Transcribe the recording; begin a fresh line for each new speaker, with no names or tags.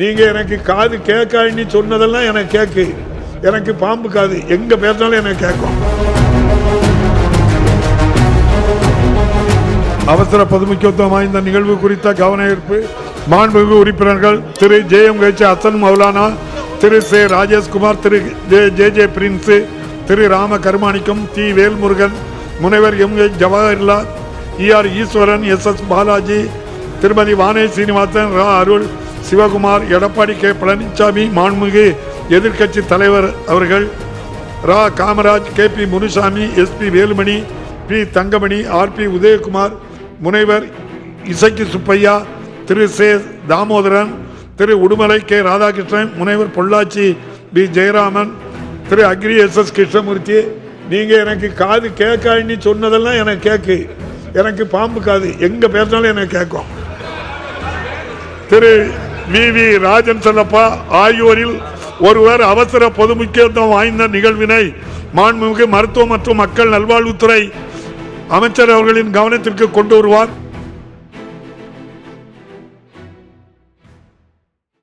நீங்க எனக்கு காது கேட்காதுன்னு சொன்னதெல்லாம் எனக்கு கேட்கு. எனக்கு பாம்பு காது எங்க பேசினாலும் எனக்கு கேட்கும். அவசர பொது முக்கியத்துவம் வாய்ந்த நிகழ்வு குறித்த கவன ஈர்ப்பு. மாண்புமிகு உறுப்பினர்கள் திரு JMH ஹசன் மௌலானா, திரு சே ராஜேஷ்குமார், திரு JJ பிரின்ஸ், திரு ராம கருமாணிக்கம், தி வேல்முருகன், முனைவர் MH ஜவஹர்லால், ER ஈஸ்வரன், SS பாலாஜி, திருமதி வானே சீனிவாசன், ரா அருள், சிவகுமார், எடப்பாடி K பழனிசாமி, மாண்புமிகு எதிர்கட்சி தலைவர் அவர்கள், ரா Kamaraj, KP Munusamy, SP Velumani, P Thangamani, RP Udhayakumar, முனைவர் இசக்கி சுப்பையா, திரு சே தாமோதரன், திரு உடுமலை K ராதாகிருஷ்ணன், முனைவர் பொள்ளாச்சி B ஜெயராமன், திரு அக்ரி SS கிருஷ்ணமூர்த்தி. நீங்க எனக்கு காது கேட்காதுன்னு சொன்னதெல்லாம் எனக்கு கேட்கு. எனக்கு பாம்பு காது எங்க பேசினாலும் எனக்கு கேட்கும். திரு VV ராஜன் செல்லப்பா ஆகியோரில் ஒருவர் அவசர பொது முக்கியத்துவம் வாய்ந்த நிகழ்வினை மாண்புமிகு மருத்துவ மற்றும் மக்கள் நல்வாழ்வுத்துறை அமைச்சர் அவர்களின் கவனத்திற்கு கொண்டு வருவார்.